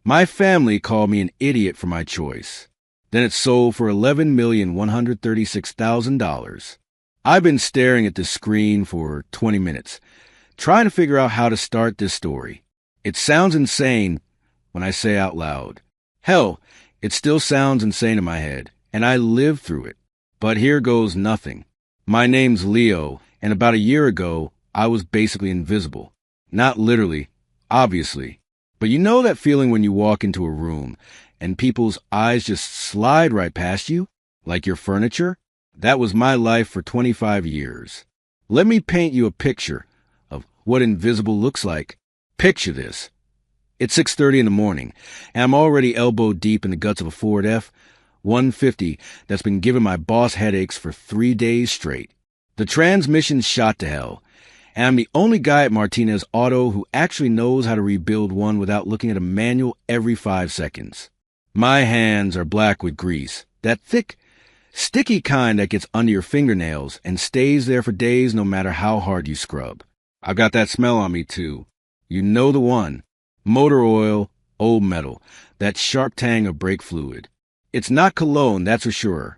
My family called me an idiot for my choice. Then it sold for $11,136,000. I've been staring at this screen for 20 minutes, trying to figure out how to start this story. It sounds insane when I say out loud. Hell, it still sounds insane in my head, and I lived through it. But here goes nothing. My name's Leo, and about a year ago, I was basically invisible. Not literally, obviously. But you know that feeling when you walk into a room and people's eyes just slide right past you, like your furniture? That was my life for 25 years. Let me paint you a picture of what invisible looks like. Picture this. It's 6:30 in the morning, and I'm already elbow deep in the guts of a Ford F-150 that's been giving my boss headaches for 3 days straight. The transmission's shot to hell, and I'm the only guy at Martinez Auto who actually knows how to rebuild one without looking at a manual every 5 seconds. My hands are black with grease, that thick, sticky kind that gets under your fingernails and stays there for days no matter how hard you scrub. I've got that smell on me, too. You know the one. Motor oil, old metal, that sharp tang of brake fluid. It's not cologne, that's for sure.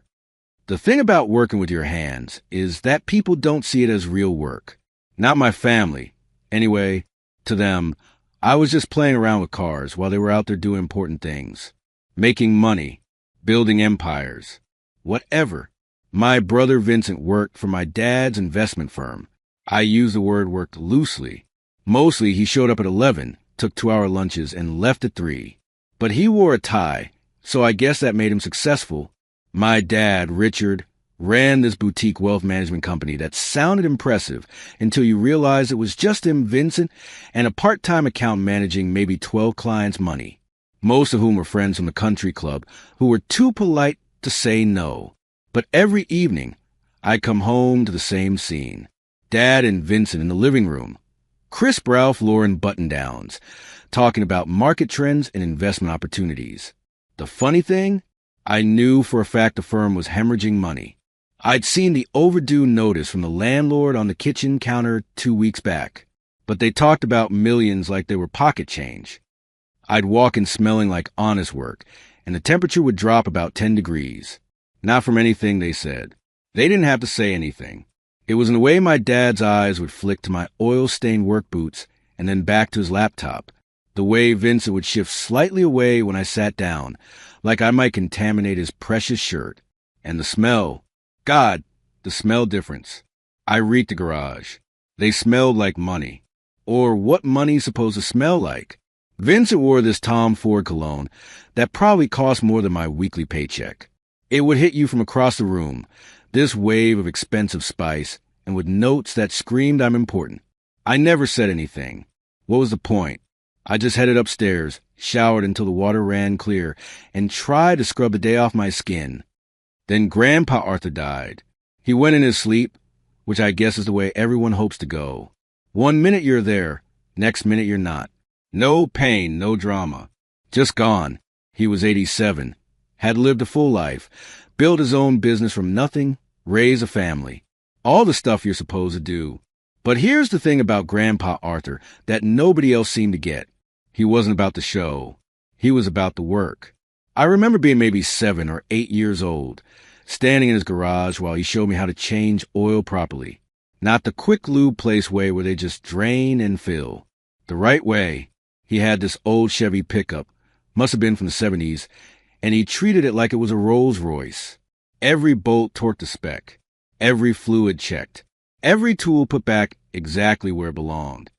The thing about working with your hands is that people don't see it as real work. Not my family. Anyway, to them, I was just playing around with cars while they were out there doing important things. Making money, building empires, whatever. My brother Vincent worked for my dad's investment firm. I use the word worked loosely. Mostly he showed up at 11, took 2-hour lunches, and left at 3. But he wore a tie, so I guess that made him successful. My dad, Richard, ran this boutique wealth management company that sounded impressive until you realized it was just him, Vincent, and a part-time accountant managing maybe 12 clients' money, most of whom were friends from the country club who were too polite to say no. But every evening, I'd come home to the same scene. Dad and Vincent in the living room, crisp Ralph Lauren button-downs, talking about market trends and investment opportunities. The funny thing, I knew for a fact the firm was hemorrhaging money. I'd seen the overdue notice from the landlord on the kitchen counter 2 weeks back, but they talked about millions like they were pocket change. I'd walk in smelling like honest work, and the temperature would drop about 10 degrees. Not from anything they said. They didn't have to say anything. It was in the way my dad's eyes would flick to my oil-stained work boots and then back to his laptop, the way Vincent would shift slightly away when I sat down, like I might contaminate his precious shirt. And the smell. God, the smell difference. I reeked the garage. They smelled like money. Or what money's supposed to smell like. Vincent wore this Tom Ford cologne that probably cost more than my weekly paycheck. It would hit you from across the room, this wave of expensive spice, and with notes that screamed I'm important. I never said anything. What was the point? I just headed upstairs, showered until the water ran clear, and tried to scrub the day off my skin. Then Grandpa Arthur died. He went in his sleep, which I guess is the way everyone hopes to go. 1 minute you're there, next minute you're not. No pain, no drama. Just gone. He was 87, had lived a full life, built his own business from nothing, raised a family. All the stuff you're supposed to do. But here's the thing about Grandpa Arthur that nobody else seemed to get. He wasn't about the show. He was about the work. I remember being maybe 7 or 8 years old, standing in his garage while he showed me how to change oil properly. Not the quick lube place way where they just drain and fill. The right way. He had this old Chevy pickup, must have been from the 70s, and he treated it like it was a Rolls Royce. Every bolt torqued to spec. Every fluid checked. Every tool put back exactly where it belonged.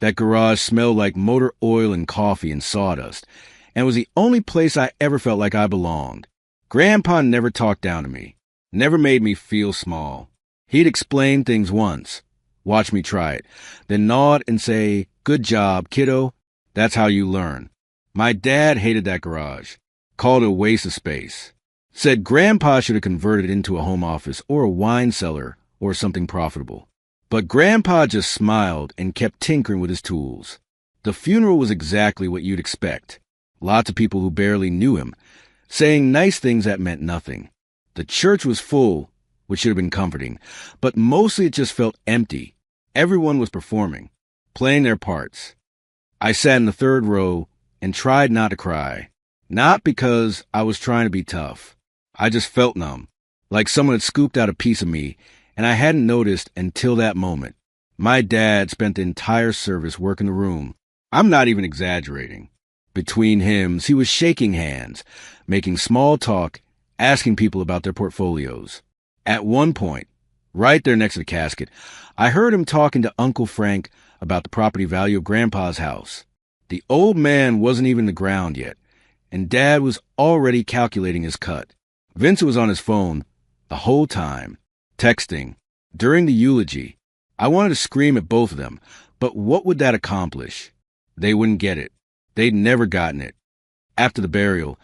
That garage smelled like motor oil and coffee and sawdust, and was the only place I ever felt like I belonged. Grandpa never talked down to me, never made me feel small. He'd explain things once, watch me try it, then nod and say, "Good job, kiddo. That's how you learn." My dad hated that garage, called it a waste of space. Said Grandpa should have converted it into a home office or a wine cellar or something profitable. But Grandpa just smiled and kept tinkering with his tools. The funeral was exactly what you'd expect. Lots of people who barely knew him, saying nice things that meant nothing. The church was full, which should have been comforting, but mostly it just felt empty. Everyone was performing, playing their parts. I sat in the third row, and tried not to cry. Not because I was trying to be tough. I just felt numb, like someone had scooped out a piece of me, and I hadn't noticed until that moment. My dad spent the entire service working the room. I'm not even exaggerating. Between hymns, he was shaking hands, making small talk, asking people about their portfolios. At one point, right there next to the casket, I heard him talking to Uncle Frank about the property value of Grandpa's house. The old man wasn't even in the ground yet, and Dad was already calculating his cut. Vincent was on his phone the whole time, texting. During the eulogy, I wanted to scream at both of them, but what would that accomplish? They wouldn't get it. They'd never gotten it. After the burial,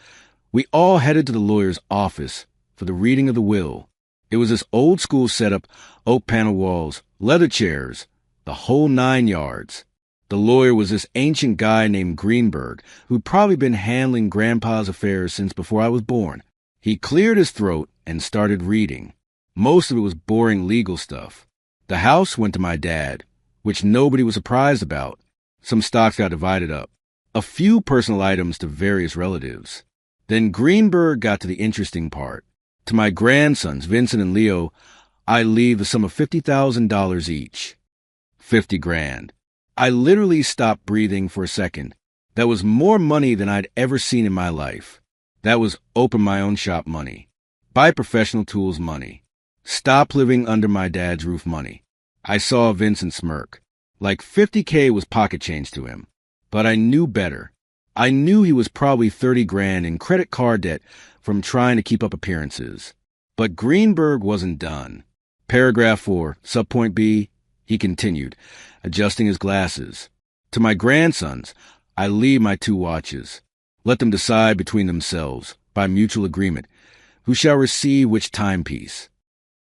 we all headed to the lawyer's office for the reading of the will. It was this old-school setup, oak panel walls, leather chairs, the whole 9 yards. The lawyer was this ancient guy named Greenberg, who'd probably been handling Grandpa's affairs since before I was born. He cleared his throat and started reading. Most of it was boring legal stuff. The house went to my dad, which nobody was surprised about. Some stocks got divided up. A few personal items to various relatives. Then Greenberg got to the interesting part. To my grandsons, Vincent and Leo, I leave the sum of $50,000 each. 50 grand. I literally stopped breathing for a second. That was more money than I'd ever seen in my life. That was open my own shop money. Buy professional tools money. Stop living under my dad's roof money. I saw Vincent smirk. Like $50K was pocket change to him. But I knew better. I knew he was probably 30 grand in credit card debt from trying to keep up appearances. But Greenberg wasn't done. Paragraph 4, subpoint B, he continued, adjusting his glasses. To my grandsons, I leave my 2 watches. Let them decide between themselves, by mutual agreement, who shall receive which timepiece.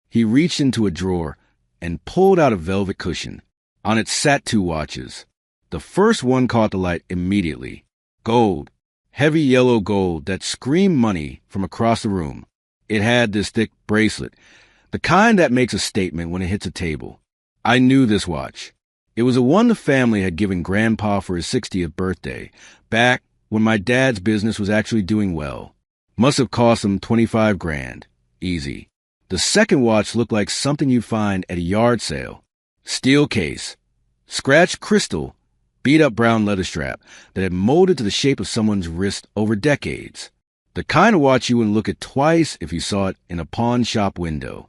He reached into a drawer and pulled out a velvet cushion. On it sat 2 watches. The first one caught the light immediately. Gold, heavy yellow gold that screamed money from across the room. It had this thick bracelet, the kind that makes a statement when it hits a table. I knew this watch. It was the one the family had given Grandpa for his 60th birthday, back when my dad's business was actually doing well. Must have cost him 25 grand. Easy. The second watch looked like something you'd find at a yard sale. Steel case. Scratched crystal. Beat-up brown leather strap that had molded to the shape of someone's wrist over decades. The kind of watch you wouldn't look at twice if you saw it in a pawn shop window.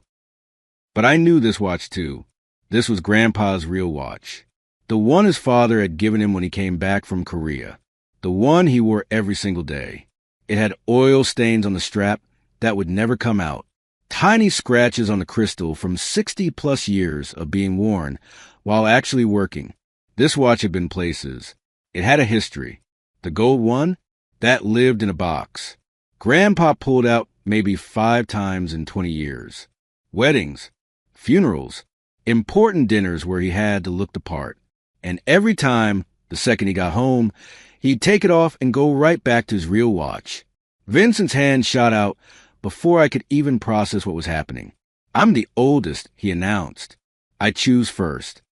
But I knew this watch, too. This was Grandpa's real watch. The one his father had given him when he came back from Korea. The one he wore every single day. It had oil stains on the strap that would never come out. Tiny scratches on the crystal from 60-plus years of being worn while actually working. This watch had been places. It had a history. The gold one? That lived in a box. Grandpa pulled out maybe 5 times in 20 years. Weddings. Funerals. Important dinners where he had to look the part. And every time, the second he got home, he'd take it off and go right back to his real watch. Vincent's hand shot out before I could even process what was happening. I'm the oldest, he announced. I choose first.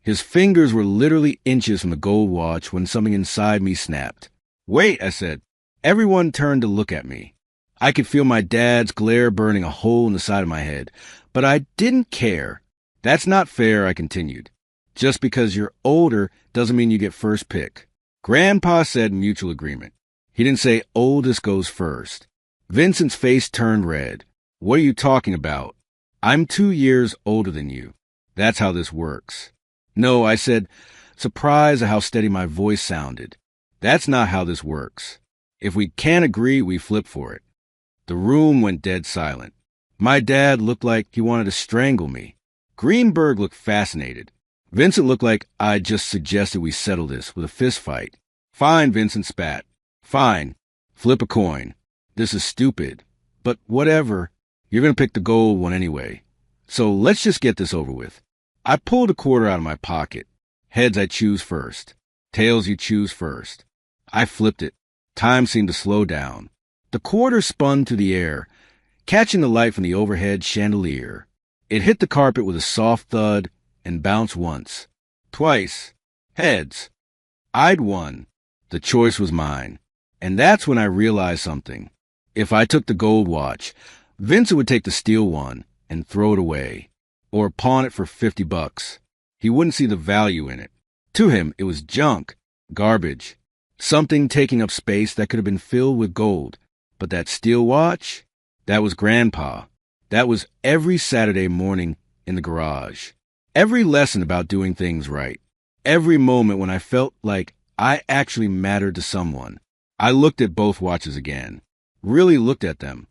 His fingers were literally inches from the gold watch when something inside me snapped. Wait, I said. Everyone turned to look at me. I could feel my dad's glare burning a hole in the side of my head, but I didn't care. That's not fair, I continued. Just because you're older doesn't mean you get first pick. Grandpa said mutual agreement. He didn't say oldest goes first. Vincent's face turned red. What are you talking about? I'm 2 years older than you. That's how this works. No, I said, surprised at how steady my voice sounded. That's not how this works. If we can't agree, we flip for it. The room went dead silent. My dad looked like he wanted to strangle me. Greenberg looked fascinated. Vincent looked like I'd just suggested we settle this with a fist fight. Fine, Vincent spat. Fine. Flip a coin. This is stupid. But whatever. You're going to pick the gold one anyway. So let's just get this over with. I pulled a quarter out of my pocket. Heads I choose first. Tails you choose first. I flipped it. Time seemed to slow down. The quarter spun through the air, catching the light from the overhead chandelier. It hit the carpet with a soft thud and bounced once. Twice. Heads. I'd won. The choice was mine. And that's when I realized something. If I took the gold watch, Vincent would take the steel one and throw it away, or pawn it for $50. He wouldn't see the value in it. To him, it was junk, garbage, something taking up space that could have been filled with gold. But that steel watch, that was Grandpa. That was every Saturday morning in the garage. Every lesson about doing things right. Every moment when I felt like I actually mattered to someone. I looked at both watches again. Really looked at them.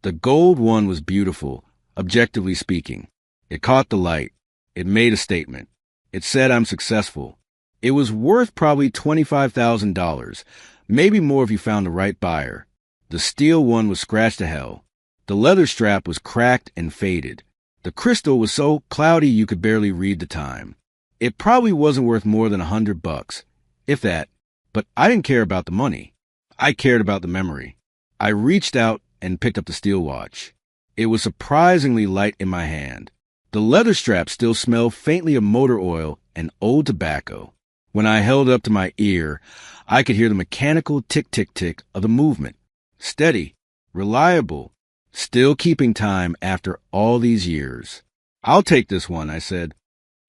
The gold one was beautiful, objectively speaking. It caught the light. It made a statement. It said I'm successful. It was worth probably $25,000, maybe more if you found the right buyer. The steel one was scratched to hell. The leather strap was cracked and faded. The crystal was so cloudy you could barely read the time. It probably wasn't worth more than $100, if that, but I didn't care about the money. I cared about the memory. I reached out and picked up the steel watch. It was surprisingly light in my hand. The leather strap still smelled faintly of motor oil and old tobacco. When I held it up to my ear, I could hear the mechanical tick-tick-tick of the movement. Steady, reliable, still keeping time after all these years. I'll take this one, I said.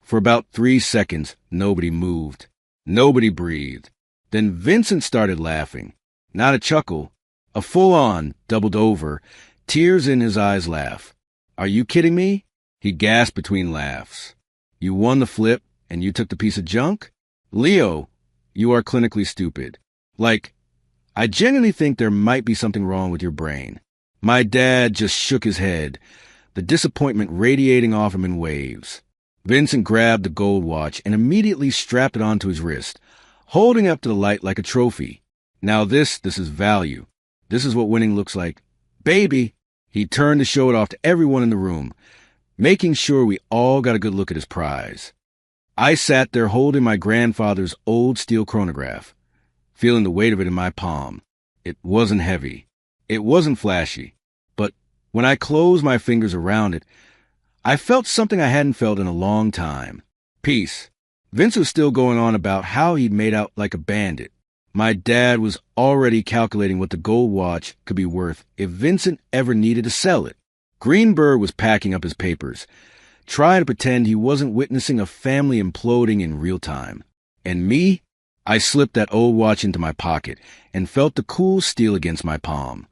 For about 3 seconds, nobody moved. Nobody breathed. Then Vincent started laughing. Not a chuckle, a full-on, doubled-over, tears in his eyes laugh. Are you kidding me? He gasped between laughs. You won the flip, and you took the piece of junk? Leo, you are clinically stupid. Like, I genuinely think there might be something wrong with your brain. My dad just shook his head, the disappointment radiating off him in waves. Vincent grabbed the gold watch and immediately strapped it onto his wrist, holding it up to the light like a trophy. Now this is value. This is what winning looks like. Baby! He turned to show it off to everyone in the room, making sure we all got a good look at his prize. I sat there holding my grandfather's old steel chronograph, feeling the weight of it in my palm. It wasn't heavy. It wasn't flashy. But when I closed my fingers around it, I felt something I hadn't felt in a long time. Peace. Vince was still going on about how he'd made out like a bandit. My dad was already calculating what the gold watch could be worth if Vincent ever needed to sell it. Greenberg was packing up his papers, trying to pretend he wasn't witnessing a family imploding in real time. And me? I slipped that old watch into my pocket and felt the cool steel against my palm.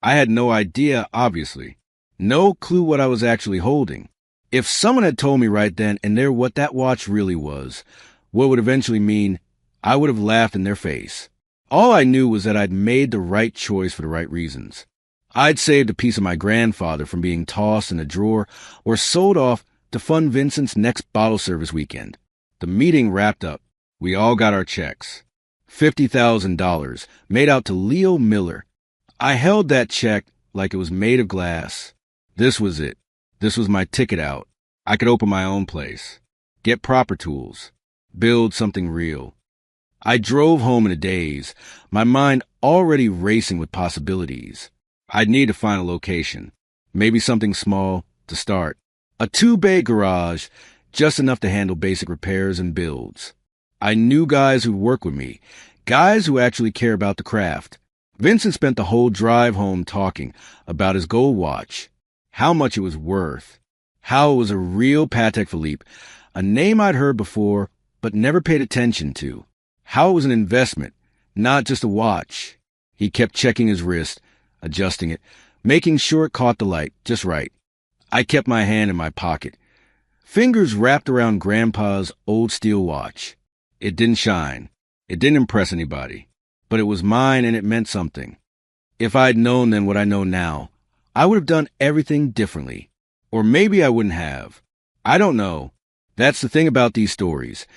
I had no idea, obviously. No clue what I was actually holding. If someone had told me right then and there what that watch really was, what would eventually mean, I would have laughed in their face. All I knew was that I'd made the right choice for the right reasons. I'd saved a piece of my grandfather from being tossed in a drawer or sold off to fund Vincent's next bottle service weekend. The meeting wrapped up. We all got our checks. $50,000 made out to Leo Miller. I held that check like it was made of glass. This was it. This was my ticket out. I could open my own place, get proper tools, build something real. I drove home in a daze, my mind already racing with possibilities. I'd need to find a location, maybe something small to start. A 2-bay garage, just enough to handle basic repairs and builds. I knew guys who'd work with me, guys who actually care about the craft. Vincent spent the whole drive home talking about his gold watch, how much it was worth, how it was a real Patek Philippe, a name I'd heard before but never paid attention to, how it was an investment, not just a watch. He kept checking his wrist, adjusting it, making sure it caught the light just right. I kept my hand in my pocket, fingers wrapped around Grandpa's old steel watch. It didn't shine. It didn't impress anybody. But it was mine and it meant something. If I'd known then what I know now, I would have done everything differently. Or maybe I wouldn't have. I don't know. That's the thing about these stories.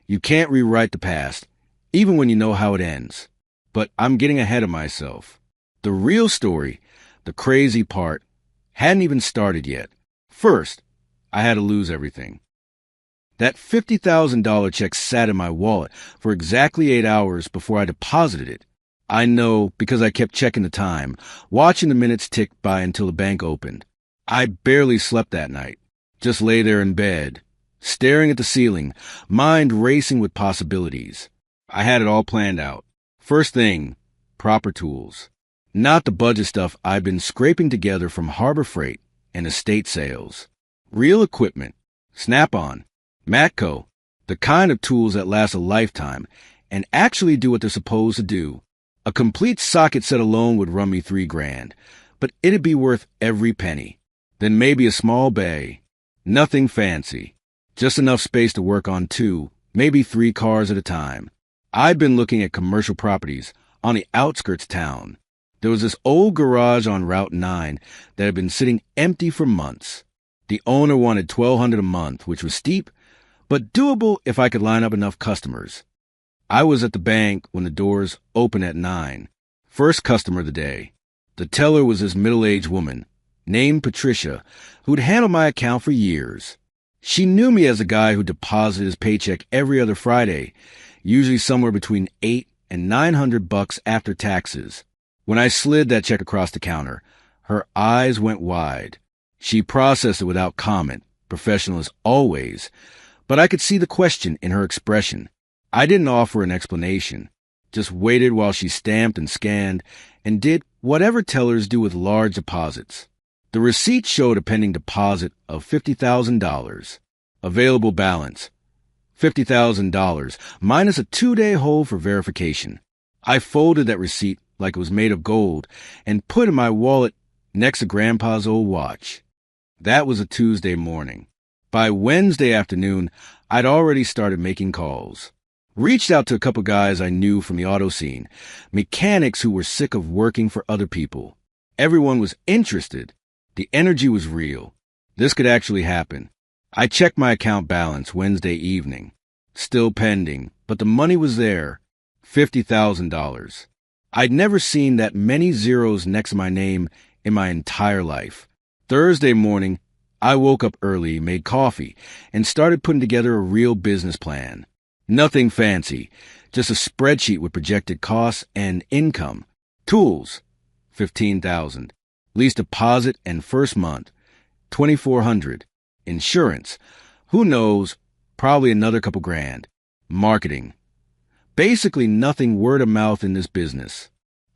You can't rewrite the past, even when you know how it ends. But I'm getting ahead of myself. The real story, the crazy part, hadn't even started yet. First, I had to lose everything. That $50,000 check sat in my wallet for exactly 8 hours before I deposited it. I know because I kept checking the time, watching the minutes tick by until the bank opened. I barely slept that night. Just lay there in bed, staring at the ceiling, mind racing with possibilities. I had it all planned out. First thing, proper tools. Not the budget stuff I've been scraping together from Harbor Freight and estate sales. Real equipment, Snap-on, Matco, the kind of tools that last a lifetime and actually do what they're supposed to do. A complete socket set alone would run me $3,000, but it'd be worth every penny. Then maybe a small bay. Nothing fancy. Just enough space to work on 2, maybe 3 cars at a time. I'd been looking at commercial properties on the outskirts of town. There was this old garage on Route 9 that had been sitting empty for months. The owner wanted $1,200 a month, which was steep, but doable if I could line up enough customers. I was at the bank when the doors opened at 9. First customer of the day. The teller was this middle-aged woman, named Patricia, who'd handled my account for years. She knew me as a guy who deposited his paycheck every other Friday, usually somewhere between $800 and $900 after taxes. When I slid that check across the counter, her eyes went wide. She processed it without comment, professional as always, but I could see the question in her expression. I didn't offer an explanation, just waited while she stamped and scanned and did whatever tellers do with large deposits. The receipt showed a pending deposit of $50,000. Available balance, $50,000, minus a 2-day hold for verification. I folded that receipt like it was made of gold and put it in my wallet next to Grandpa's old watch. That was a Tuesday morning. By Wednesday afternoon, I'd already started making calls. Reached out to a couple guys I knew from the auto scene, mechanics who were sick of working for other people. Everyone was interested. The energy was real. This could actually happen. I checked my account balance Wednesday evening. Still pending, but the money was there. $50,000. I'd never seen that many zeros next to my name in my entire life. Thursday morning, I woke up early, made coffee, and started putting together a real business plan. Nothing fancy, just a spreadsheet with projected costs and income. Tools, $15,000. Lease deposit and first month, $2,400. Insurance, who knows, probably another couple grand. Marketing. Basically nothing word of mouth in this business.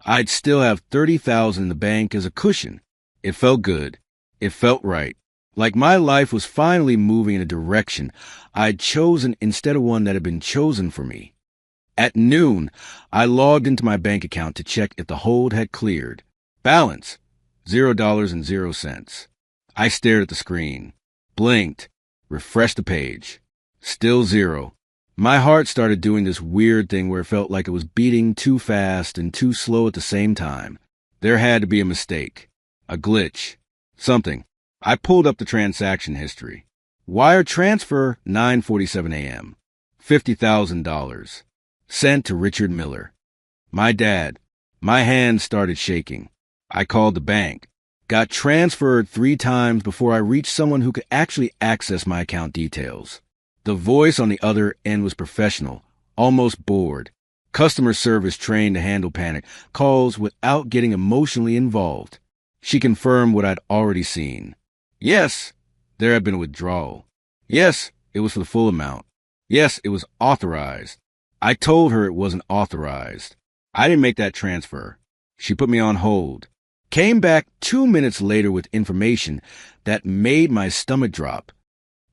I'd still have $30,000 in the bank as a cushion. It felt good. It felt right. Like my life was finally moving in a direction I'd chosen instead of one that had been chosen for me. At noon, I logged into my bank account to check if the hold had cleared. Balance, $0.00. I stared at the screen, blinked, refreshed the page. Still zero. My heart started doing this weird thing where it felt like it was beating too fast and too slow at the same time. There had to be a mistake, a glitch, something. I pulled up the transaction history. Wire transfer, 9:47 a.m. $50,000. Sent to Richard Miller. My dad. My hands started shaking. I called the bank. Got transferred 3 times before I reached someone who could actually access my account details. The voice on the other end was professional, almost bored. Customer service trained to handle panic calls without getting emotionally involved. She confirmed what I'd already seen. Yes, there had been a withdrawal. Yes, it was for the full amount. Yes, it was authorized. I told her it wasn't authorized. I didn't make that transfer. She put me on hold. Came back 2 minutes later with information that made my stomach drop.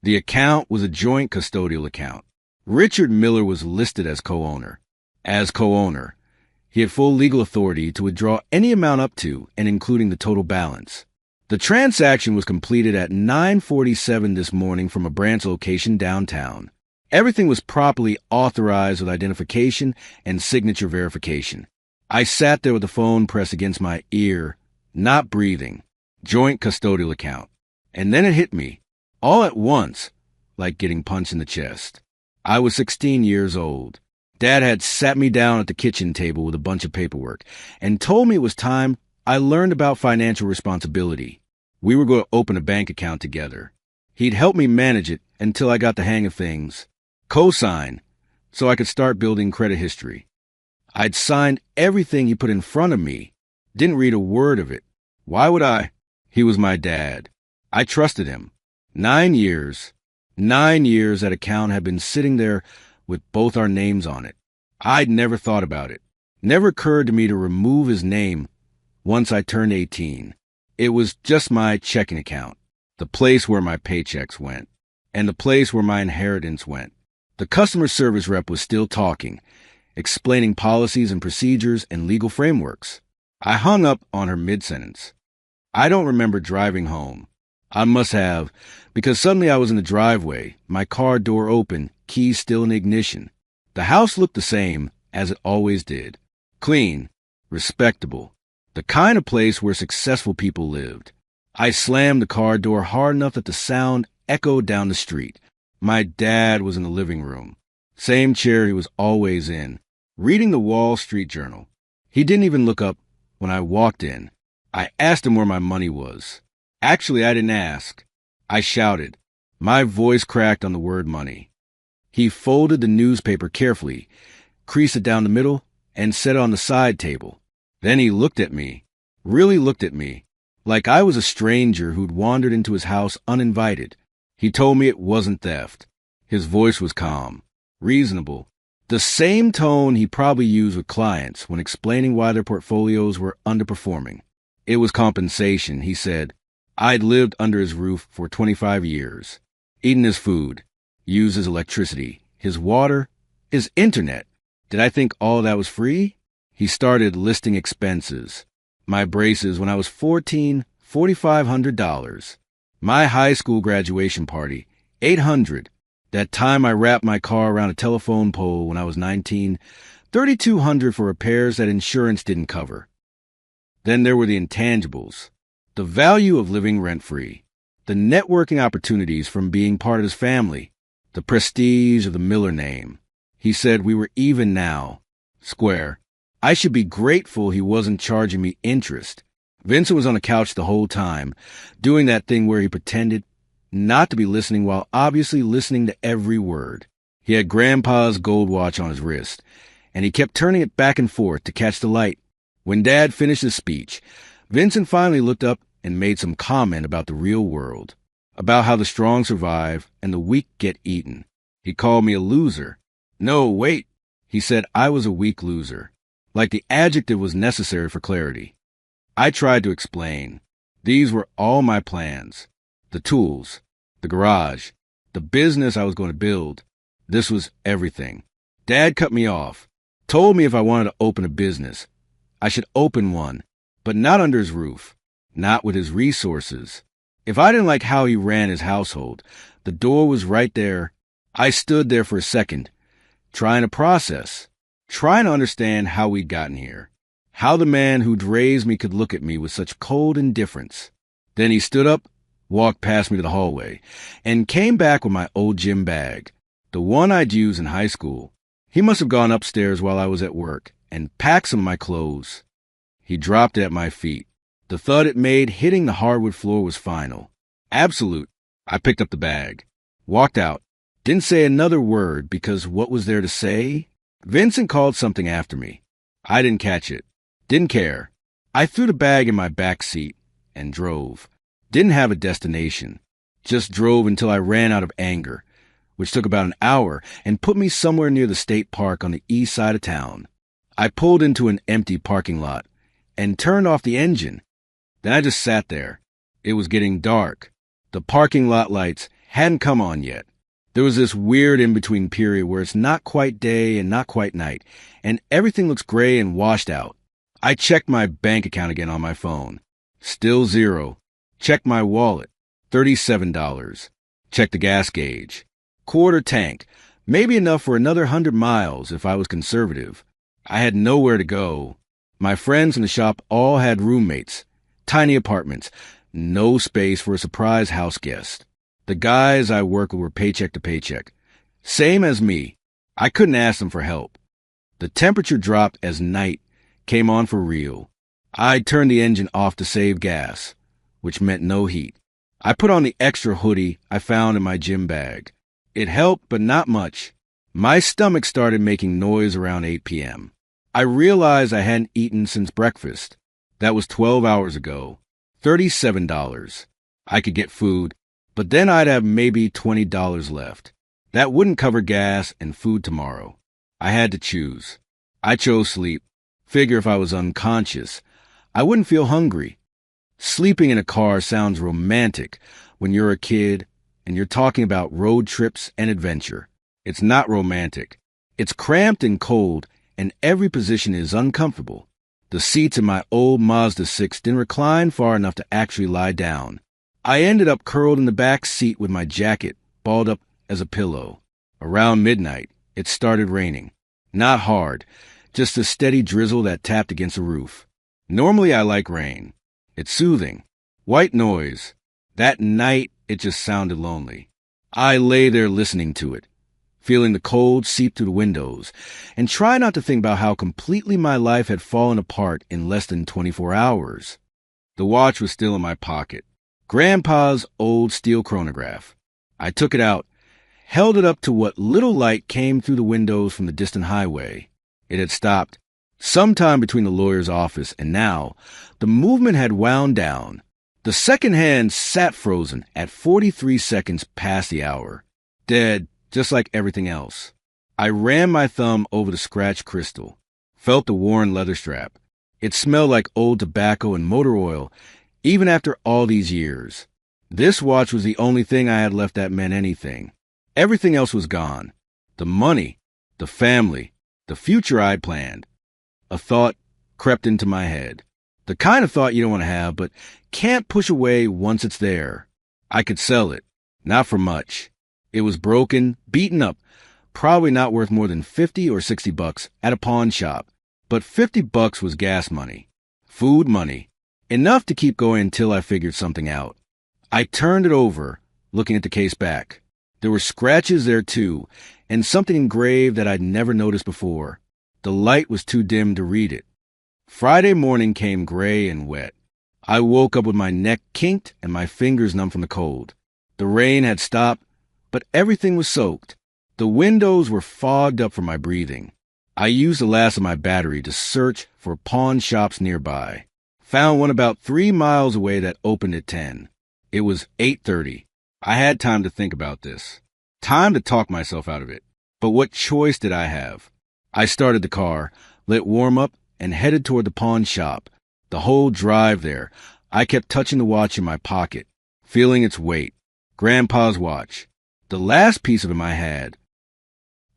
The account was a joint custodial account. Richard Miller was listed as co-owner. He had full legal authority to withdraw any amount up to and including the total balance. The transaction was completed at 9:47 this morning from a branch location downtown. Everything was properly authorized with identification and signature verification. I sat there with the phone pressed against my ear, not breathing. Joint custodial account. And then it hit me, all at once, like getting punched in the chest. I was 16 years old. Dad had sat me down at the kitchen table with a bunch of paperwork and told me it was time I learned about financial responsibility. We were going to open a bank account together. He'd help me manage it until I got the hang of things. Co-sign, so I could start building credit history. I'd signed everything he put in front of me. Didn't read a word of it. Why would I? He was my dad. I trusted him. 9 years. 9 years that account had been sitting there with both our names on it. I'd never thought about it. Never occurred to me to remove his name once I turned 18. It was just my checking account, the place where my paychecks went, and the place where my inheritance went. The customer service rep was still talking, explaining policies and procedures and legal frameworks. I hung up on her mid-sentence. I don't remember driving home. I must have, because suddenly I was in the driveway, my car door open, keys still in the ignition. The house looked the same as it always did. Clean, respectable, the kind of place where successful people lived. I slammed the car door hard enough that the sound echoed down the street. My dad was in the living room, same chair he was always in, reading the Wall Street Journal. He didn't even look up when I walked in. I asked him where my money was. Actually, I didn't ask. I shouted. My voice cracked on the word money. He folded the newspaper carefully, creased it down the middle, and set it on the side table. Then he looked at me, really looked at me, like I was a stranger who'd wandered into his house uninvited. He told me it wasn't theft. His voice was calm, reasonable, the same tone he probably used with clients when explaining why their portfolios were underperforming. It was compensation, he said. I'd lived under his roof for 25 years, eaten his food, used his electricity, his water, his internet. Did I think all that was free? He started listing expenses. My braces when I was 14, $4,500. My high school graduation party, $800. That time I wrapped my car around a telephone pole when I was 19, $3,200 for repairs that insurance didn't cover. Then there were the intangibles, the value of living rent-free, the networking opportunities from being part of his family, the prestige of the Miller name. He said we were even now. Square. I should be grateful he wasn't charging me interest. Vincent was on the couch the whole time, doing that thing where he pretended not to be listening while obviously listening to every word. He had Grandpa's gold watch on his wrist, and he kept turning it back and forth to catch the light. When Dad finished his speech, Vincent finally looked up and made some comment about the real world, about how the strong survive and the weak get eaten. He called me a loser. No, wait. He said I was a weak loser, like the adjective was necessary for clarity. I tried to explain. These were all my plans. The tools, the garage, the business I was going to build. This was everything. Dad cut me off, told me if I wanted to open a business, I should open one, but not under his roof, not with his resources. If I didn't like how he ran his household, the door was right there. I stood there for a second, trying to process, trying to understand how we'd gotten here, how the man who'd raised me could look at me with such cold indifference. Then he stood up, walked past me to the hallway, and came back with my old gym bag, the one I'd used in high school. He must have gone upstairs while I was at work and packed some of my clothes. He dropped it at my feet. The thud it made hitting the hardwood floor was final. Absolute. I picked up the bag, walked out, didn't say another word because what was there to say? Vincent called something after me. I didn't catch it. Didn't care. I threw the bag in my back seat and drove. Didn't have a destination. Just drove until I ran out of anger, which took about an hour and put me somewhere near the state park on the east side of town. I pulled into an empty parking lot and turned off the engine. Then I just sat there. It was getting dark. The parking lot lights hadn't come on yet. There was this weird in-between period where it's not quite day and not quite night, and everything looks gray and washed out. I checked my bank account again on my phone. Still zero. Checked my wallet. $37. Checked the gas gauge. Quarter tank. Maybe enough for another 100 miles if I was conservative. I had nowhere to go. My friends in the shop all had roommates. Tiny apartments. No space for a surprise house guest. The guys I worked with were paycheck to paycheck. Same as me. I couldn't ask them for help. The temperature dropped as night came on for real. I turned the engine off to save gas, which meant no heat. I put on the extra hoodie I found in my gym bag. It helped, but not much. My stomach started making noise around 8 p.m. I realized I hadn't eaten since breakfast. That was 12 hours ago. $37. I could get food, but then I'd have maybe $20 left. That wouldn't cover gas and food tomorrow. I had to choose. I chose sleep. Figure if I was unconscious, I wouldn't feel hungry. Sleeping in a car sounds romantic when you're a kid and you're talking about road trips and adventure. It's not romantic. It's cramped and cold, and every position is uncomfortable. The seats in my old Mazda 6 didn't recline far enough to actually lie down. I ended up curled in the back seat with my jacket balled up as a pillow. Around midnight, it started raining. Not hard, just a steady drizzle that tapped against the roof. Normally I like rain. It's soothing. White noise. That night, it just sounded lonely. I lay there listening to it, feeling the cold seep through the windows, and try not to think about how completely my life had fallen apart in less than 24 hours. The watch was still in my pocket. Grandpa's old steel chronograph. I took it out, held it up to what little light came through the windows from the distant highway. It had stopped sometime between the lawyer's office, and now the movement had wound down. The second hand sat frozen at 43 seconds past the hour. Dead, just like everything else. I ran my thumb over the scratched crystal, felt the worn leather strap. It smelled like old tobacco and motor oil, even after all these years. This watch was the only thing I had left that meant anything. Everything else was gone. The money, the family, the future I'd planned. A thought crept into my head. The kind of thought you don't want to have, but can't push away once it's there. I could sell it. Not for much. It was broken, beaten up, probably not worth more than $50 or $60 at a pawn shop. But $50 was gas money, food money, enough to keep going until I figured something out. I turned it over, looking at the case back. There were scratches there too, and something engraved that I'd never noticed before. The light was too dim to read it. Friday morning came gray and wet. I woke up with my neck kinked and my fingers numb from the cold. The rain had stopped, but everything was soaked. The windows were fogged up from my breathing. I used the last of my battery to search for pawn shops nearby. Found one about 3 miles away that opened at 10. It was 8:30. I had time to think about this. Time to talk myself out of it. But what choice did I have? I started the car, lit warm up, and headed toward the pawn shop. The whole drive there, I kept touching the watch in my pocket, feeling its weight. Grandpa's watch. The last piece of him I had.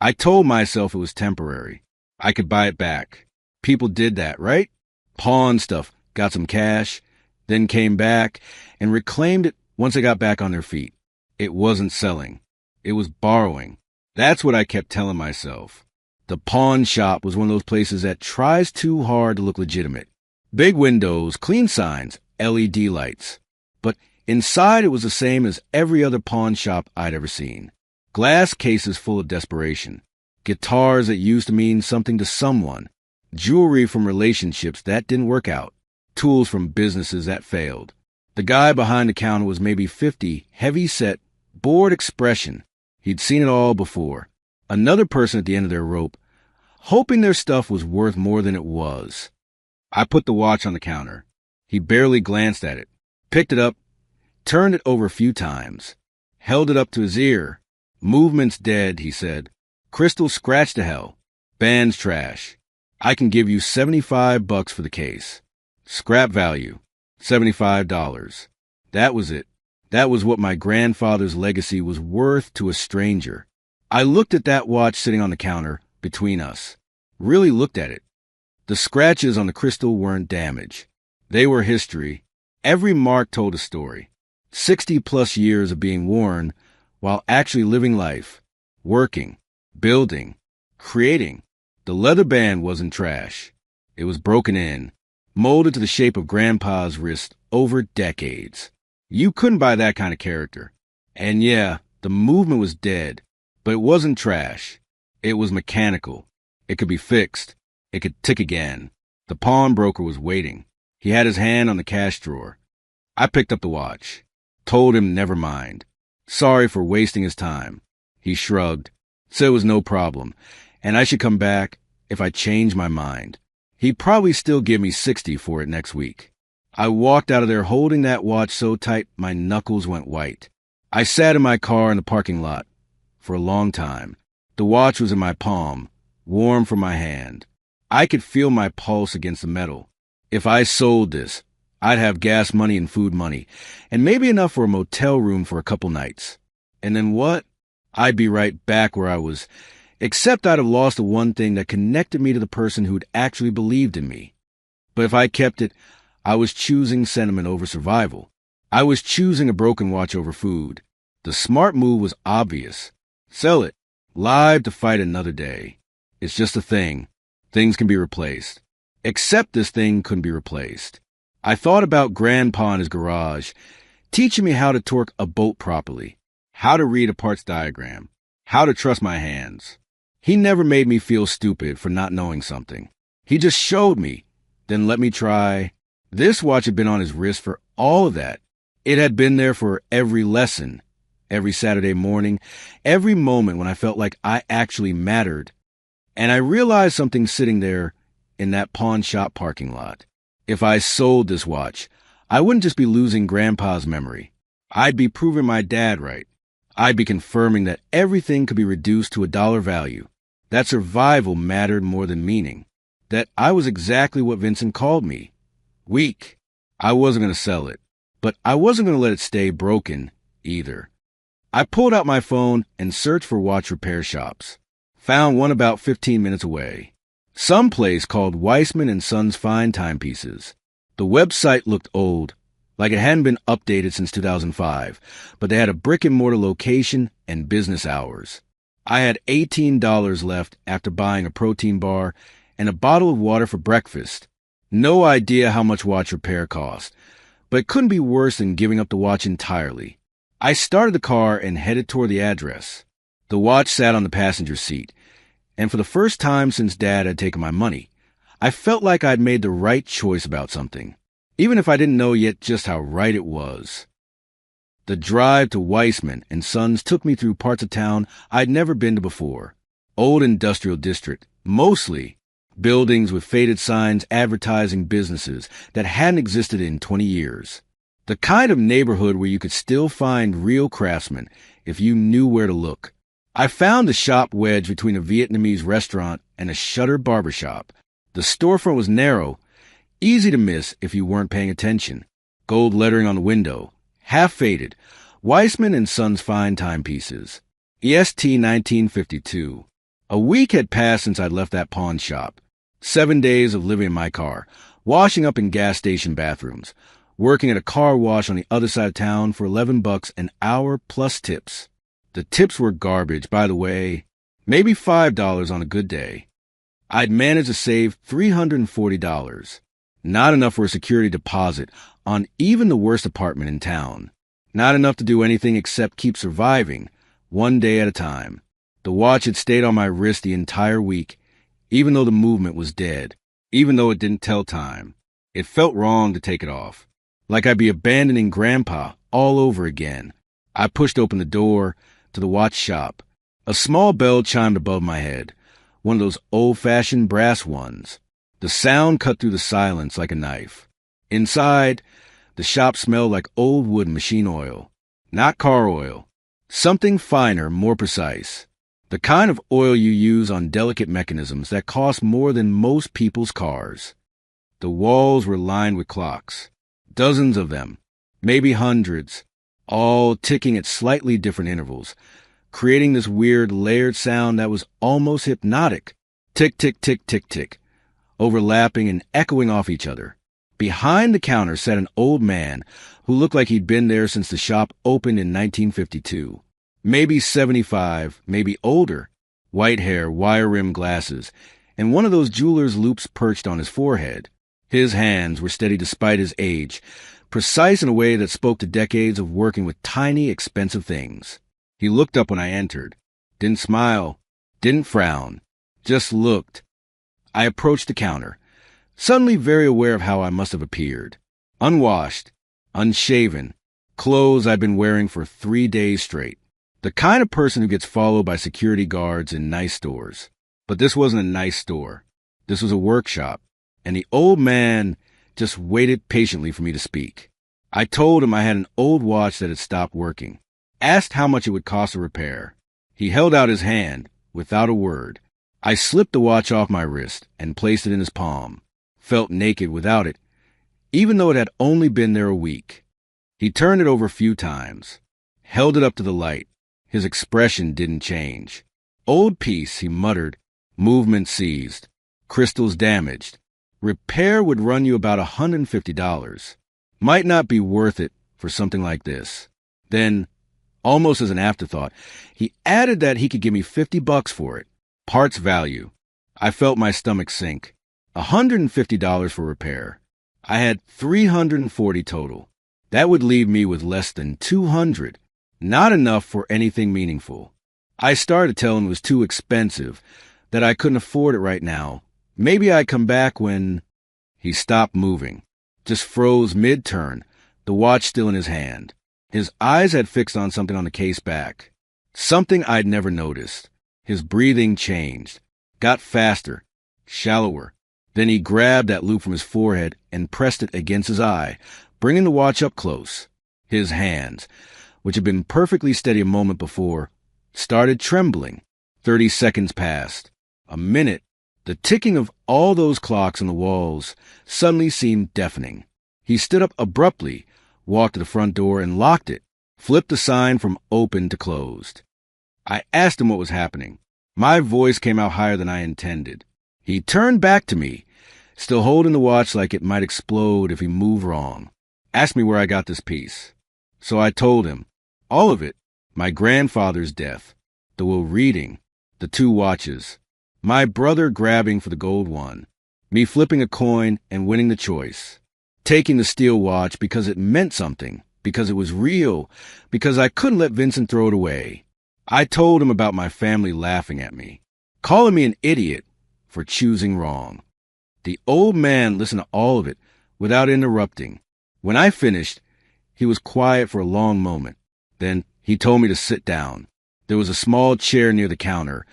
I told myself it was temporary. I could buy it back. People did that, right? Pawned stuff, got some cash, then came back and reclaimed it once they got back on their feet. It wasn't selling. It was borrowing. That's what I kept telling myself. The pawn shop was one of those places that tries too hard to look legitimate. Big windows, clean signs, LED lights. But inside it was the same as every other pawn shop I'd ever seen. Glass cases full of desperation. Guitars that used to mean something to someone. Jewelry from relationships that didn't work out. Tools from businesses that failed. The guy behind the counter was maybe 50, heavy-set, bored expression. He'd seen it all before. Another person at the end of their rope, hoping their stuff was worth more than it was. I put the watch on the counter. He barely glanced at it, picked it up, turned it over a few times, held it up to his ear. Movement's dead, he said. Crystal scratched to hell. Band's trash. I can give you $75 for the case. Scrap value, $75. That was it. That was what my grandfather's legacy was worth to a stranger. I looked at that watch sitting on the counter between us. Really looked at it. The scratches on the crystal weren't damage. They were history. Every mark told a story. 60-plus years of being worn while actually living life. Working. Building. Creating. The leather band wasn't trash. It was broken in. Molded to the shape of Grandpa's wrist over decades. You couldn't buy that kind of character. And yeah, the movement was dead. But it wasn't trash. It was mechanical. It could be fixed. It could tick again. The pawnbroker was waiting. He had his hand on the cash drawer. I picked up the watch. Told him never mind. Sorry for wasting his time. He shrugged. Said it was no problem. And I should come back if I changed my mind. He'd probably still give me $60 for it next week. I walked out of there holding that watch so tight my knuckles went white. I sat in my car in the parking lot. For a long time. The watch was in my palm, warm from my hand. I could feel my pulse against the metal. If I sold this, I'd have gas money and food money, and maybe enough for a motel room for a couple nights. And then what? I'd be right back where I was, except I'd have lost the one thing that connected me to the person who'd actually believed in me. But if I kept it, I was choosing sentiment over survival. I was choosing a broken watch over food. The smart move was obvious. Sell it. Live to fight another day. It's just a thing. Things can be replaced. Except this thing couldn't be replaced. I thought about Grandpa in his garage, teaching me how to torque a bolt properly, how to read a parts diagram, how to trust my hands. He never made me feel stupid for not knowing something. He just showed me, then let me try. This watch had been on his wrist for all of that. It had been there for every lesson, every Saturday morning, every moment when I felt like I actually mattered. And I realized something sitting there in that pawn shop parking lot. If I sold this watch, I wouldn't just be losing Grandpa's memory. I'd be proving my dad right. I'd be confirming that everything could be reduced to a dollar value, that survival mattered more than meaning, that I was exactly what Vincent called me, weak. I wasn't going to sell it, but I wasn't going to let it stay broken either. I pulled out my phone and searched for watch repair shops. Found one about 15 minutes away. Some place called Weissman & Sons Fine Timepieces. The website looked old, like it hadn't been updated since 2005, but they had a brick-and-mortar location and business hours. I had $18 left after buying a protein bar and a bottle of water for breakfast. No idea how much watch repair cost, but it couldn't be worse than giving up the watch entirely. I started the car and headed toward the address. The watch sat on the passenger seat, and for the first time since Dad had taken my money, I felt like I'd made the right choice about something, even if I didn't know yet just how right it was. The drive to Weissman & Sons took me through parts of town I'd never been to before. Old industrial district, mostly. Buildings with faded signs advertising businesses that hadn't existed in 20 years. The kind of neighborhood where you could still find real craftsmen if you knew where to look. I found the shop wedged between a Vietnamese restaurant and a shuttered barbershop. The storefront was narrow, easy to miss if you weren't paying attention. Gold lettering on the window, half faded, Weissman & Sons Fine Timepieces, EST 1952. A week had passed since I'd left that pawn shop. 7 days of living in my car, washing up in gas station bathrooms, working at a car wash on the other side of town for $11 an hour plus tips. The tips were garbage, by the way, maybe $5 on a good day. I'd managed to save $340, not enough for a security deposit on even the worst apartment in town. Not enough to do anything except keep surviving, one day at a time. The watch had stayed on my wrist the entire week, even though the movement was dead, even though it didn't tell time. It felt wrong to take it off, like I'd be abandoning Grandpa all over again. I pushed open the door to the watch shop. A small bell chimed above my head, one of those old-fashioned brass ones. The sound cut through the silence like a knife. Inside, the shop smelled like old wood and machine oil, not car oil. Something finer, more precise. The kind of oil you use on delicate mechanisms that cost more than most people's cars. The walls were lined with clocks, dozens of them, maybe hundreds, all ticking at slightly different intervals, creating this weird layered sound that was almost hypnotic. Tick, tick, tick, tick, tick, overlapping and echoing off each other. Behind the counter sat an old man who looked like he'd been there since the shop opened in 1952. Maybe 75, maybe older. White hair, wire-rimmed glasses, and one of those jeweler's loops perched on his forehead. His hands were steady despite his age, precise in a way that spoke to decades of working with tiny, expensive things. He looked up when I entered. Didn't smile, didn't frown, just looked. I approached the counter, suddenly very aware of how I must have appeared. Unwashed, unshaven, clothes I'd been wearing for 3 days straight. The kind of person who gets followed by security guards in nice stores. But this wasn't a nice store. This was a workshop, and the old man just waited patiently for me to speak. I told him I had an old watch that had stopped working, asked how much it would cost to repair. He held out his hand, without a word. I slipped the watch off my wrist and placed it in his palm. Felt naked without it, even though it had only been there a week. He turned it over a few times, held it up to the light. His expression didn't change. Old piece, he muttered. Movement seized. Crystals damaged. Repair would run you about $150. Might not be worth it for something like this. Then, almost as an afterthought, he added that he could give me $50 for it. Parts value. I felt my stomach sink. $150 for repair. I had $340 total. That would leave me with less than $200. Not enough for anything meaningful. I started telling him it was too expensive, that I couldn't afford it right now. Maybe I'd come back when... He stopped moving. Just froze mid-turn, the watch still in his hand. His eyes had fixed on something on the case back. Something I'd never noticed. His breathing changed. Got faster. Shallower. Then he grabbed that loop from his forehead and pressed it against his eye, bringing the watch up close. His hands, which had been perfectly steady a moment before, started trembling. 30 seconds passed. A minute. The ticking of all those clocks on the walls suddenly seemed deafening. He stood up abruptly, walked to the front door and locked it, flipped the sign from open to closed. I asked him what was happening. My voice came out higher than I intended. He turned back to me, still holding the watch like it might explode if he moved wrong. Asked me where I got this piece. So I told him. All of it. My grandfather's death. The will reading. The 2 watches. My brother grabbing for the gold one. Me flipping a coin and winning the choice. Taking the steel watch because it meant something. Because it was real. Because I couldn't let Vincent throw it away. I told him about my family laughing at me. Calling me an idiot for choosing wrong. The old man listened to all of it without interrupting. When I finished, he was quiet for a long moment. Then he told me to sit down. There was a small chair near the counter,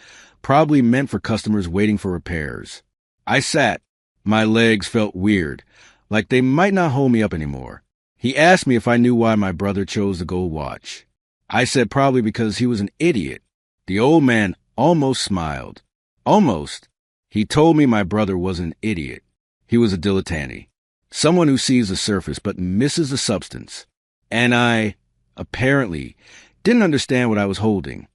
probably meant for customers waiting for repairs. I sat. My legs felt weird, like they might not hold me up anymore. He asked me if I knew why my brother chose the gold watch. I said probably because he was an idiot. The old man almost smiled. Almost. He told me my brother wasn't an idiot. He was a dilettante. Someone who sees the surface but misses the substance. And I, apparently, didn't understand what I was holding.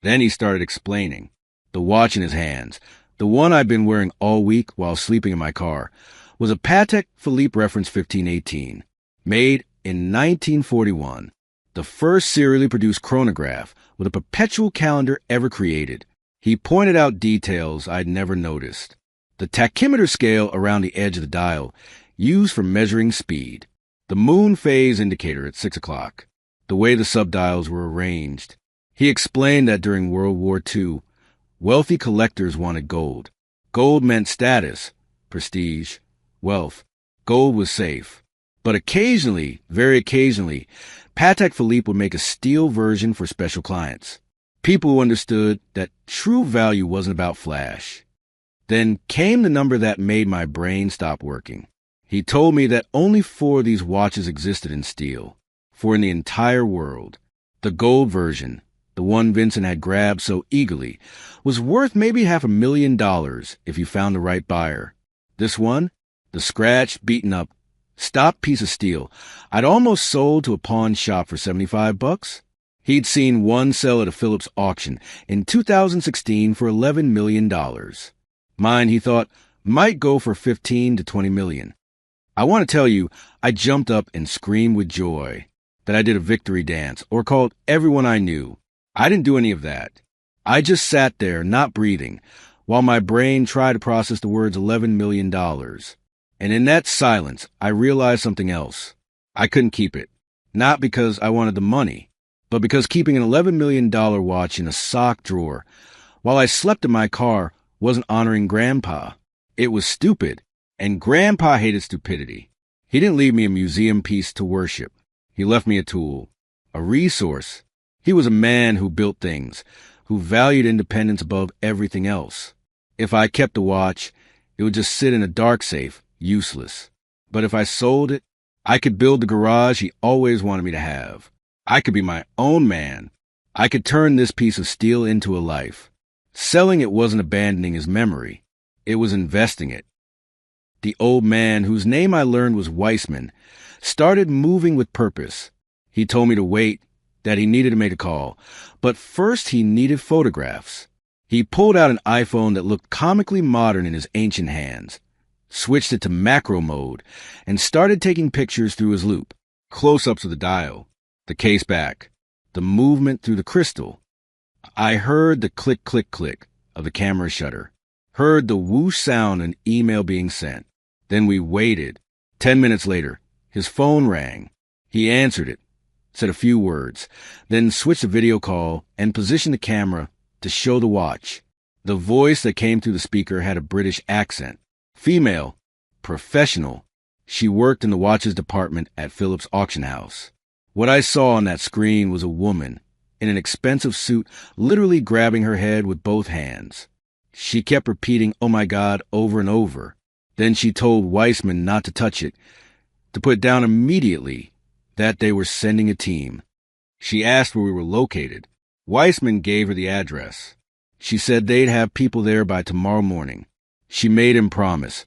Then he started explaining. The watch in his hands, the one I'd been wearing all week while sleeping in my car, was a Patek Philippe reference 1518, made in 1941, the first serially produced chronograph with a perpetual calendar ever created. He pointed out details I'd never noticed. The tachymeter scale around the edge of the dial, used for measuring speed. The moon phase indicator at 6 o'clock. The way the subdials were arranged. He explained that during World War II, wealthy collectors wanted gold. Gold meant status, prestige, wealth. Gold was safe. But occasionally, very occasionally, Patek Philippe would make a steel version for special clients. People who understood that true value wasn't about flash. Then came the number that made my brain stop working. He told me that only 4 of these watches existed in steel. 4 in the entire world. The gold version, the one Vincent had grabbed so eagerly, was worth maybe $500,000 if you found the right buyer. This one, the scratched, beaten up, stopped piece of steel, I'd almost sold to a pawn shop for $75. He'd seen one sell at a Phillips auction in 2016 for $11 million. Mine, he thought, might go for $15 to $20 million. I want to tell you, I jumped up and screamed with joy that I did a victory dance or called everyone I knew. I didn't do any of that. I just sat there, not breathing, while my brain tried to process the words $11 million. And in that silence, I realized something else. I couldn't keep it. Not because I wanted the money, but because keeping an $11 million watch in a sock drawer while I slept in my car wasn't honoring Grandpa. It was stupid, and Grandpa hated stupidity. He didn't leave me a museum piece to worship. He left me a tool, a resource. He was a man who built things, who valued independence above everything else. If I kept the watch, it would just sit in a dark safe, useless. But if I sold it, I could build the garage he always wanted me to have. I could be my own man. I could turn this piece of steel into a life. Selling it wasn't abandoning his memory. It was investing it. The old man, whose name I learned was Weissman, started moving with purpose. He told me to wait, that he needed to make a call. But first he needed photographs. He pulled out an iPhone that looked comically modern in his ancient hands, switched it to macro mode, and started taking pictures through his loop. Close-ups of the dial, the case back, the movement through the crystal. I heard the click, click, click of the camera shutter, heard the whoosh sound an email being sent. Then we waited. 10 minutes later, his phone rang. He answered it, said a few words, then switched a video call and positioned the camera to show the watch. The voice that came through the speaker had a British accent. Female, professional. She worked in the watches department at Phillips auction house. What I saw on that screen was a woman in an expensive suit, literally grabbing her head with both hands. She kept repeating, "Oh my God," over and over. Then she told Weissman not to touch it, to put it down immediately, that they were sending a team. She asked where we were located. Weissman gave her the address. She said they'd have people there by tomorrow morning. She made him promise,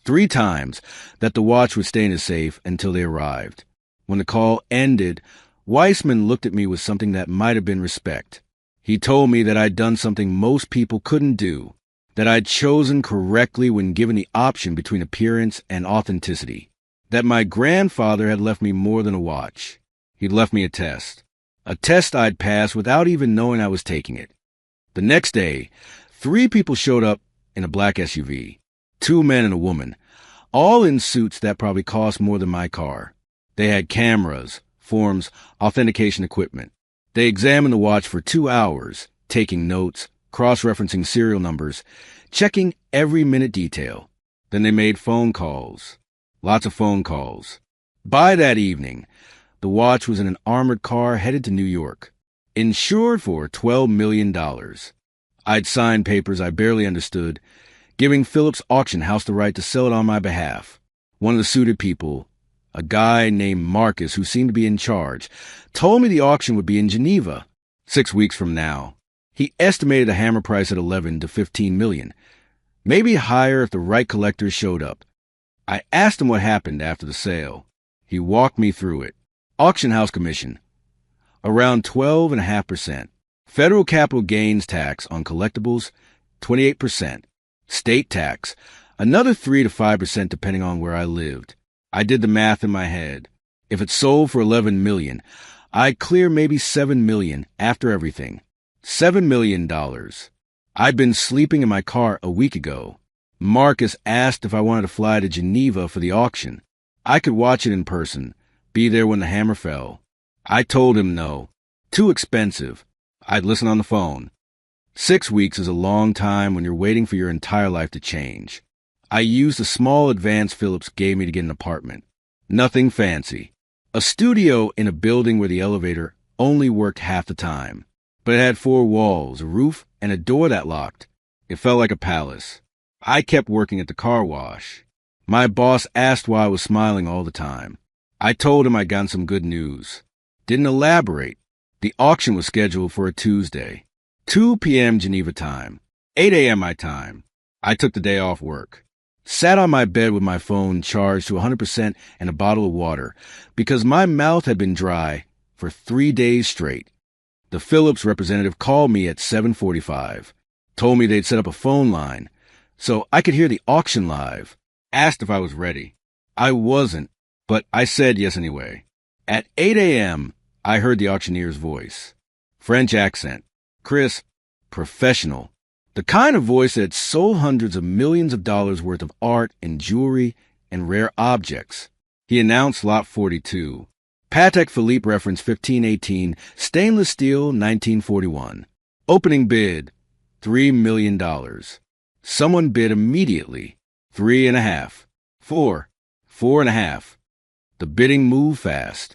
3 times, that the watch would stay in his safe until they arrived. When the call ended, Weissman looked at me with something that might have been respect. He told me that I'd done something most people couldn't do, that I'd chosen correctly when given the option between appearance and authenticity, that my grandfather had left me more than a watch. He'd left me a test I'd passed without even knowing I was taking it. The next day, 3 people showed up in a black SUV, 2 men and a woman, all in suits that probably cost more than my car. They had cameras, forms, authentication equipment. They examined the watch for 2 hours, taking notes, cross-referencing serial numbers, checking every minute detail. Then they made phone calls. Lots of phone calls. By that evening, the watch was in an armored car headed to New York, insured for $12 million. I'd signed papers I barely understood, giving Phillips Auction House the right to sell it on my behalf. One of the suited people, a guy named Marcus who seemed to be in charge, told me the auction would be in Geneva 6 weeks from now. He estimated the hammer price at 11 to 15 million, maybe higher if the right collectors showed up. I asked him what happened after the sale. He walked me through it. Auction house commission, around 12.5%. Federal capital gains tax on collectibles, 28%. State tax, another 3 to 5% depending on where I lived. I did the math in my head. If it sold for 11 million, I'd clear maybe 7 million after everything. $7 million. I'd been sleeping in my car a week ago. Marcus asked if I wanted to fly to Geneva for the auction. I could watch it in person, be there when the hammer fell. I told him no. Too expensive. I'd listen on the phone. 6 weeks is a long time when you're waiting for your entire life to change. I used the small advance Phillips gave me to get an apartment. Nothing fancy. A studio in a building where the elevator only worked half the time. But it had 4 walls, a roof, and a door that locked. It felt like a palace. I kept working at the car wash. My boss asked why I was smiling all the time. I told him I'd gotten some good news. Didn't elaborate. The auction was scheduled for a Tuesday. 2 p.m. Geneva time. 8 a.m. my time. I took the day off work. Sat on my bed with my phone charged to 100% and a bottle of water because my mouth had been dry for 3 days straight. The Phillips representative called me at 7:45, told me they'd set up a phone line so I could hear the auction live, asked if I was ready. I wasn't, but I said yes anyway. At 8 a.m., I heard the auctioneer's voice. French accent. Crisp. Professional. The kind of voice that had sold hundreds of millions of dollars worth of art and jewelry and rare objects. He announced Lot 42. Patek Philippe reference 1518, stainless steel 1941. Opening bid, $3 million. Someone bid immediately. 3.5. 4. 4.5. The bidding moved fast.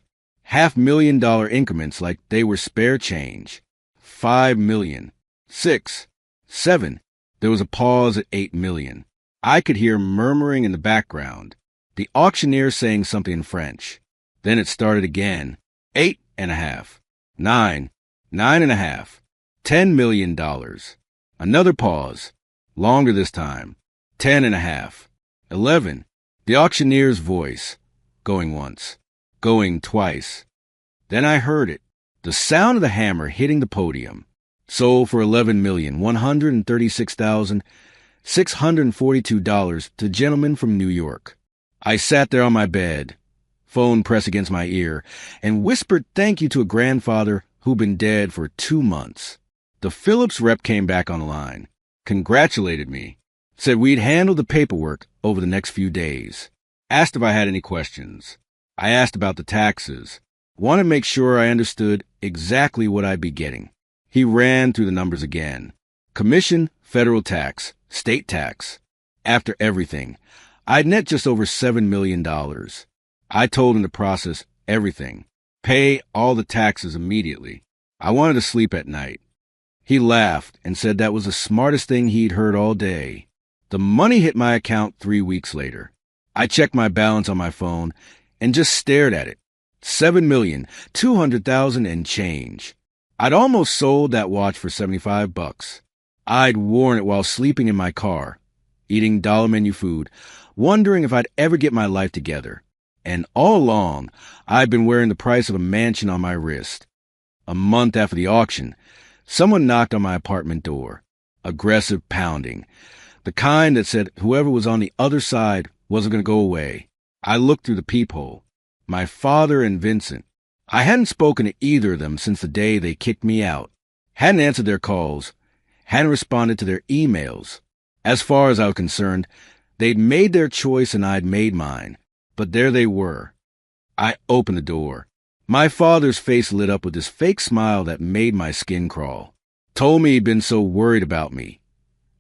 $500,000 increments like they were spare change. 5 million. 6. 7. There was a pause at 8 million. I could hear murmuring in the background. The auctioneer saying something in French. Then it started again. 8.5. 9. 9.5. $10 million. Another pause. Longer this time. 10 and a half. 11. The auctioneer's voice. Going once. Going twice. Then I heard it. The sound of the hammer hitting the podium. Sold for $11,136,642 to a gentleman from New York. I sat there on my bed, phone pressed against my ear, and whispered thank you to a grandfather who'd been dead for 2 months. The Phillips rep came back on the line, congratulated me, said we'd handle the paperwork over the next few days, asked if I had any questions. I asked about the taxes, wanted to make sure I understood exactly what I'd be getting. He ran through the numbers again. Commission, federal tax, state tax. After everything, I'd net just over $7 million. I told him to process everything, pay all the taxes immediately. I wanted to sleep at night. He laughed and said that was the smartest thing he'd heard all day. The money hit my account 3 weeks later. I checked my balance on my phone and just stared at it. $7,200,000 and change. I'd almost sold that watch for $75. I'd worn it while sleeping in my car, eating dollar menu food, wondering if I'd ever get my life together. And all along, I'd been wearing the price of a mansion on my wrist. A month after the auction, someone knocked on my apartment door. Aggressive pounding. The kind that said whoever was on the other side wasn't going to go away. I looked through the peephole. My father and Vincent. I hadn't spoken to either of them since the day they kicked me out. Hadn't answered their calls. Hadn't responded to their emails. As far as I was concerned, they'd made their choice and I'd made mine. But there they were. I opened the door. My father's face lit up with this fake smile that made my skin crawl. Told me he'd been so worried about me,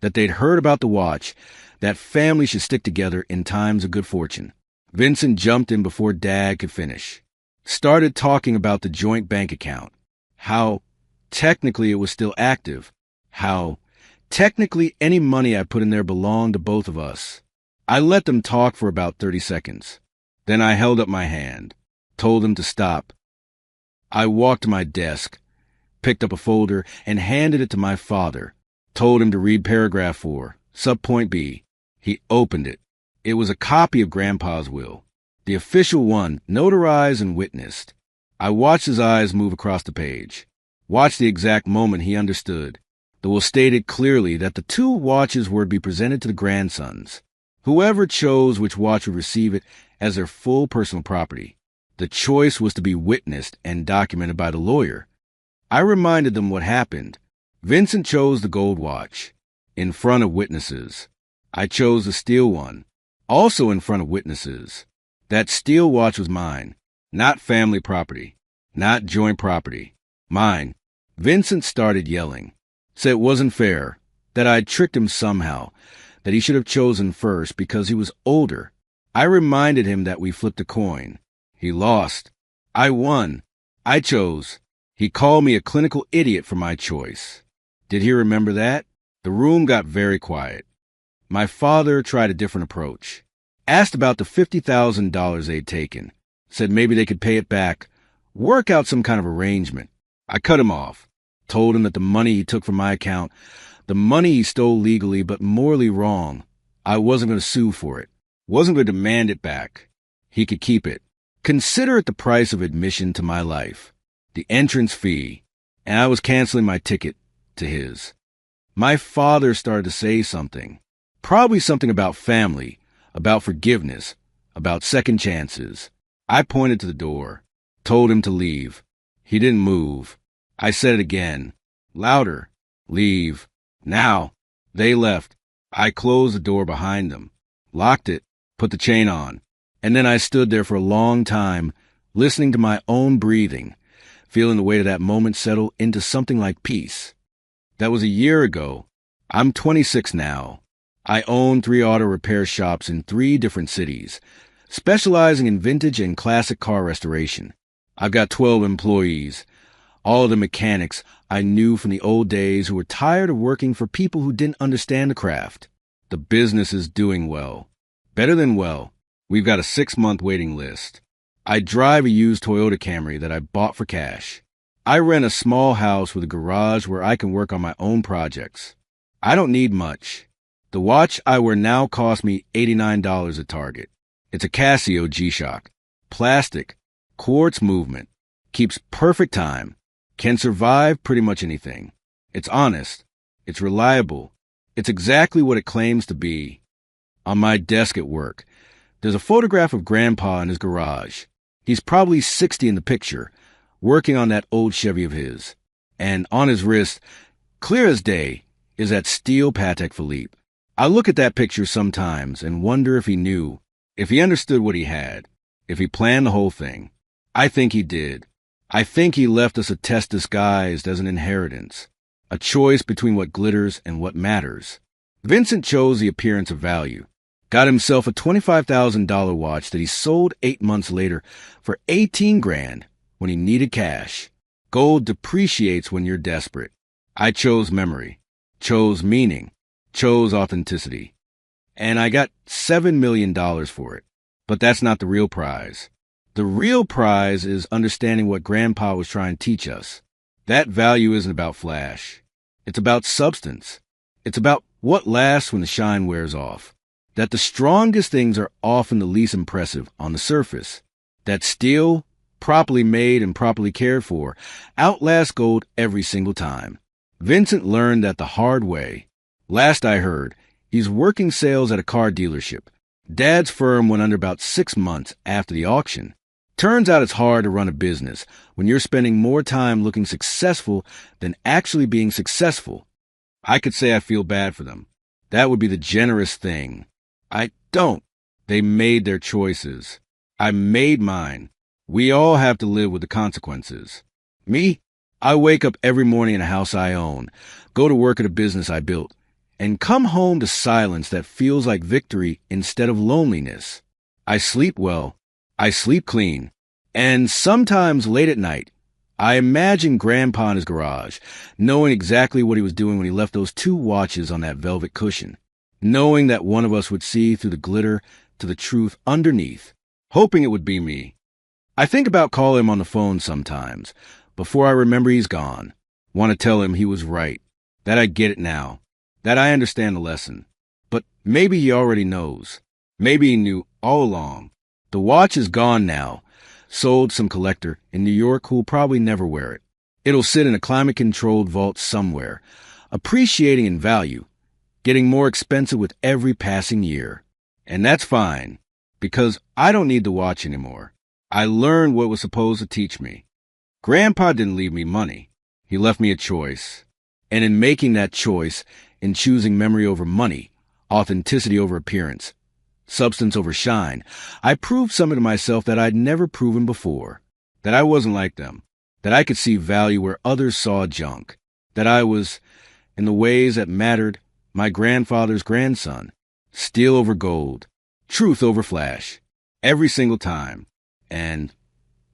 that they'd heard about the watch, that family should stick together in times of good fortune. Vincent jumped in before Dad could finish. Started talking about the joint bank account. How, technically, it was still active. How, technically, any money I put in there belonged to both of us. I let them talk for about 30 seconds. Then I held up my hand, told them to stop. I walked to my desk, picked up a folder, and handed it to my father. Told him to read paragraph 4, subpoint B. He opened it. It was a copy of Grandpa's will, the official one, notarized and witnessed. I watched his eyes move across the page, watched the exact moment he understood. The will stated clearly that the 2 watches were to be presented to the grandsons. Whoever chose which watch would receive it as their full personal property. The choice was to be witnessed and documented by the lawyer. I reminded them what happened. Vincent chose the gold watch, in front of witnesses. I chose the steel one, also in front of witnesses. That steel watch was mine, not family property, not joint property. Mine. Vincent started yelling. Said it wasn't fair, that I'd tricked him somehow, that he should have chosen first because he was older. I reminded him that we flipped a coin. He lost. I won. I chose. He called me a clinical idiot for my choice. Did he remember that? The room got very quiet. My father tried a different approach. Asked about the $50,000 they'd taken. Said maybe they could pay it back. Work out some kind of arrangement. I cut him off. Told him that the money he took from my account, the money he stole legally but morally wrong, I wasn't going to sue for it. Wasn't going to demand it back. He could keep it. Consider it the price of admission to my life. The entrance fee. And I was canceling my ticket to his. My father started to say something. Probably something about family, about forgiveness, about second chances. I pointed to the door. Told him to leave. He didn't move. I said it again. Louder. Leave. Now. They left. I closed the door behind them. Locked it. Put the chain on. And then I stood there for a long time, listening to my own breathing, feeling the weight of that moment settle into something like peace. That was a year ago. I'm 26 now. I own 3 auto repair shops in 3 different cities, specializing in vintage and classic car restoration. I've got 12 employees, all of the mechanics I knew from the old days who were tired of working for people who didn't understand the craft. The business is doing well. Better than well. We've got a 6-month waiting list. I drive a used Toyota Camry that I bought for cash. I rent a small house with a garage where I can work on my own projects. I don't need much. The watch I wear now cost me $89 at Target. It's a Casio G-Shock. Plastic, quartz movement, keeps perfect time, can survive pretty much anything. It's honest. It's reliable. It's exactly what it claims to be. On my desk at work, there's a photograph of Grandpa in his garage. He's probably 60 in the picture, working on that old Chevy of his. And on his wrist, clear as day, is that steel Patek Philippe. I look at that picture sometimes and wonder if he knew, if he understood what he had, if he planned the whole thing. I think he did. I think he left us a test disguised as an inheritance, a choice between what glitters and what matters. Vincent chose the appearance of value, got himself a $25,000 watch that he sold 8 months later for 18 grand when he needed cash. Gold depreciates when you're desperate. I chose memory, chose meaning, chose authenticity. And I got $7 million for it. But that's not the real prize. The real prize is understanding what Grandpa was trying to teach us. That value isn't about flash. It's about substance. It's about what lasts when the shine wears off. That the strongest things are often the least impressive on the surface. That steel, properly made and properly cared for, outlasts gold every single time. Vincent learned that the hard way. Last I heard, he's working sales at a car dealership. Dad's firm went under about 6 months after the auction. Turns out it's hard to run a business when you're spending more time looking successful than actually being successful. I could say I feel bad for them. That would be the generous thing. I don't. They made their choices. I made mine. We all have to live with the consequences. Me? I wake up every morning in a house I own, go to work at a business I built, and come home to silence that feels like victory instead of loneliness. I sleep well. I sleep clean. And sometimes late at night, I imagine Grandpa in his garage, knowing exactly what he was doing when he left those 2 watches on that velvet cushion, knowing that one of us would see through the glitter to the truth underneath, hoping it would be me. I think about calling him on the phone sometimes, before I remember he's gone. Want to tell him he was right, that I get it now, that I understand the lesson. But maybe he already knows. Maybe he knew all along. The watch is gone now, sold some collector in New York who'll probably never wear it. It'll sit in a climate-controlled vault somewhere, appreciating in value, getting more expensive with every passing year. And that's fine, because I don't need the watch anymore. I learned what it was supposed to teach me. Grandpa didn't leave me money. He left me a choice. And in making that choice, in choosing memory over money, authenticity over appearance, substance over shine, I proved something to myself that I'd never proven before. That I wasn't like them. That I could see value where others saw junk. That I was, in the ways that mattered, my grandfather's grandson. Steel over gold. Truth over flash. Every single time. And,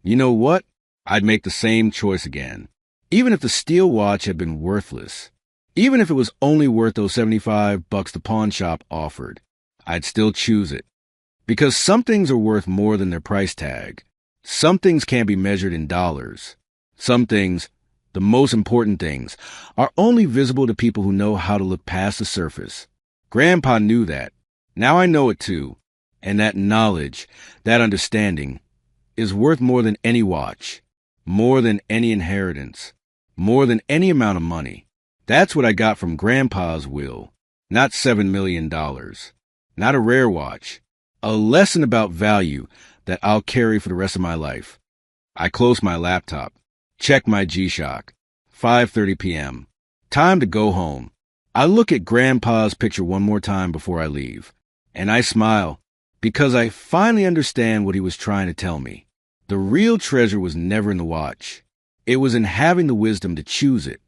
you know what? I'd make the same choice again. Even if the steel watch had been worthless. Even if it was only worth those $75 the pawn shop offered. I'd still choose it. Because some things are worth more than their price tag. Some things can't be measured in dollars. Some things, the most important things, are only visible to people who know how to look past the surface. Grandpa knew that. Now I know it too. And that knowledge, that understanding, is worth more than any watch, more than any inheritance, more than any amount of money. That's what I got from Grandpa's will, not $7 million, not a rare watch, a lesson about value that I'll carry for the rest of my life. I close my laptop, check my G-Shock, 5:30 p.m. Time to go home. I look at Grandpa's picture one more time before I leave, and I smile because I finally understand what he was trying to tell me. The real treasure was never in the watch. It was in having the wisdom to choose it.